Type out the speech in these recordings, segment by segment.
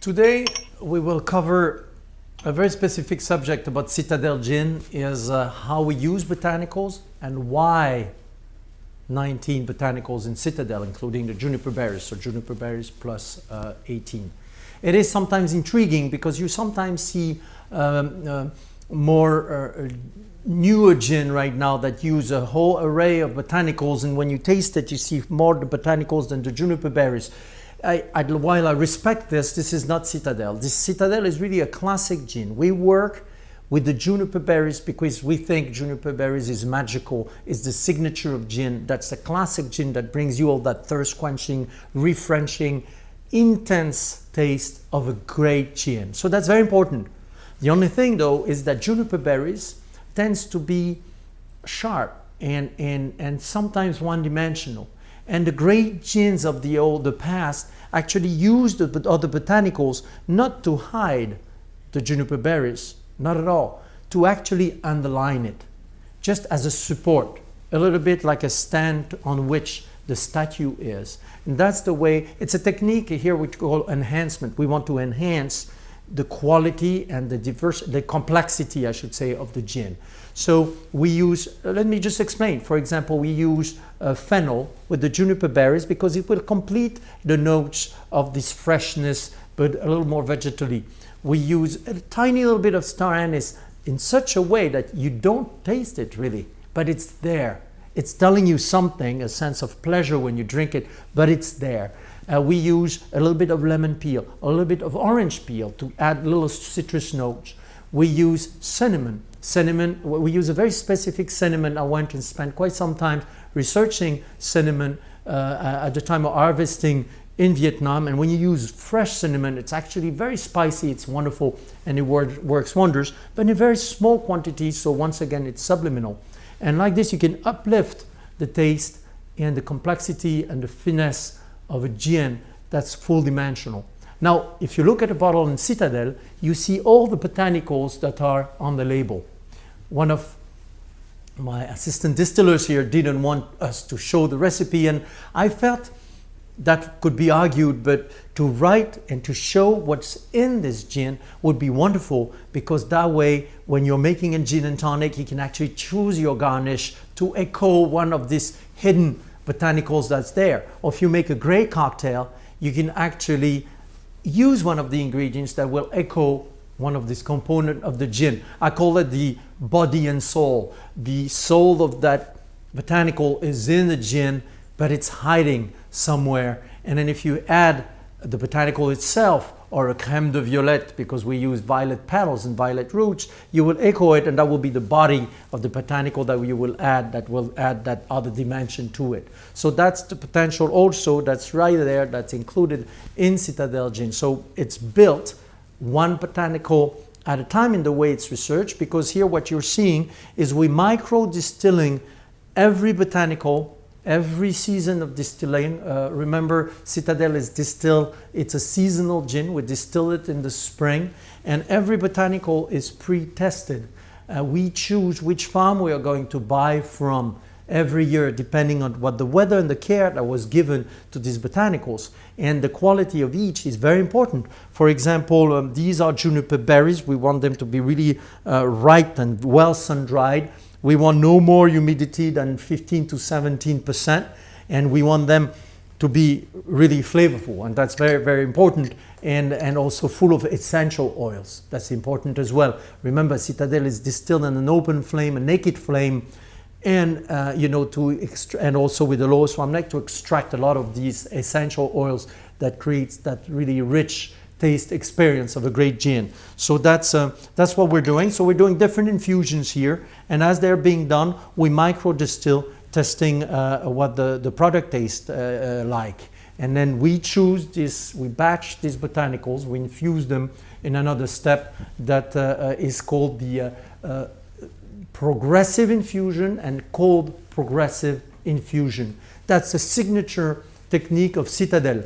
Today we will cover a very specific subject about Citadel Gin, is how we use botanicals and why 19 botanicals in Citadel, including the juniper berries, so juniper berries plus 18. It is sometimes intriguing because you sometimes see more newer gin right now that use a whole array of botanicals, and when you taste it you see more the botanicals than the juniper berries. While I respect this is not Citadel. This Citadel is really a classic gin. We work with the juniper berries because we think juniper berries is magical, is the signature of gin. That's the classic gin that brings you all that thirst quenching, refreshing, intense taste of a great gin. So that's very important. The only thing though is that juniper berries tends to be sharp and sometimes one-dimensional. And the great gins of the past actually used the other botanicals not to hide the juniper berries, not at all, to actually underline it, just as a support, a little bit like a stand on which the statue is. And that's the way, it's a technique here we call enhancement. We want to enhance the quality and the complexity, I should say, of the gin. So we use, let me just explain. For example, we use fennel with the juniper berries because it will complete the notes of this freshness, but a little more vegetally. We use a tiny little bit of star anise in such a way that you don't taste it really, but it's there. It's telling you something, a sense of pleasure when you drink it, but it's there. We use a little bit of lemon peel, a little bit of orange peel to add little citrus notes. We use cinnamon. We use a very specific cinnamon. I went and spent quite some time researching cinnamon at the time of harvesting in Vietnam. And when you use fresh cinnamon, it's actually very spicy, it's wonderful, and it works wonders, but in very small quantities, so once again, it's subliminal. And like this, you can uplift the taste and the complexity and the finesse of a gin that's full dimensional. Now, if you look at a bottle in Citadel, you see all the botanicals that are on the label. One of my assistant distillers here didn't want us to show the recipe, and I felt that could be argued, but to write and to show what's in this gin would be wonderful, because that way, when you're making a gin and tonic, you can actually choose your garnish to echo one of these hidden botanicals that's there. Or if you make a great cocktail, you can actually use one of the ingredients that will echo one of these components of the gin. I call it the body and soul. The soul of that botanical is in the gin, but it's hiding somewhere. And then if you add the botanical itself, or a crème de violette, because we use violet petals and violet roots, you will echo it, and that will be the body of the botanical that you will add that other dimension to it. So that's the potential also that's right there, that's included in Citadel Gin. So it's built one botanical at a time in the way it's researched, because here what you're seeing is we micro distilling every botanical every season of distilling. Remember, Citadel is distilled, it's a seasonal gin. We distill it in the spring, and every botanical is pre-tested. We choose which farm we are going to buy from every year, depending on what the weather and the care that was given to these botanicals. And the quality of each is very important. For example, these are juniper berries. We want them to be really ripe and well sun-dried. We want no more humidity than 15 to 17%, and we want them to be really flavorful, and that's very, very important, and also full of essential oils. That's important as well. Remember, Citadel is distilled in an open flame, a naked flame, and and also with the lowest swarm neck to extract a lot of these essential oils that creates that really rich taste experience of a great gin. So that's what we're doing. So we're doing different infusions here, and as they're being done, we micro distill, testing what the product tastes like. And then we choose this, we batch these botanicals, we infuse them in another step that is called the progressive infusion and cold progressive infusion. That's a signature technique of Citadel.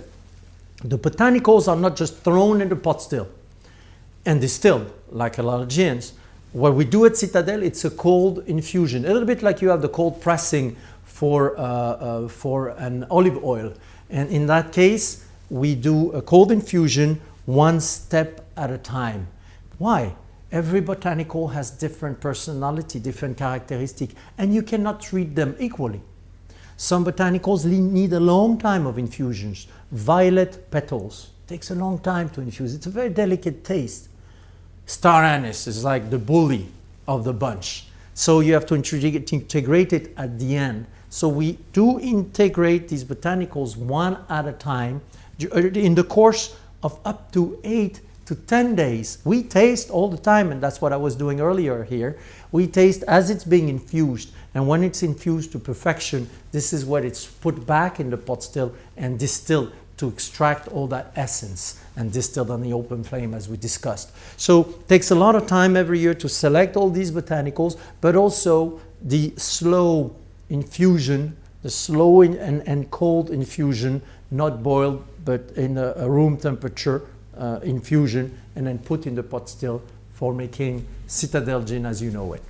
The botanicals are not just thrown in the pot still and distilled like a lot of gins. What we do at Citadel, it's a cold infusion, a little bit like you have the cold pressing for an olive oil. And in that case, we do a cold infusion one step at a time. Why? Every botanical has different personality, different characteristic, and you cannot treat them equally. Some botanicals need a long time of infusions. Violet petals takes a long time to infuse. It's a very delicate taste. Star anise is like the bully of the bunch. So you have to integrate it at the end. So we do integrate these botanicals one at a time in the course of up to 8 to 10 days. We taste all the time, and that's what I was doing earlier here. We taste as it's being infused, and when it's infused to perfection, this is what it's put back in the pot still and distilled to extract all that essence and distilled on the open flame as we discussed. So it takes a lot of time every year to select all these botanicals, but also the slow infusion, the slow and cold infusion, not boiled, but in a room temperature infusion, and then put in the pot still for making Citadel gin as you know it.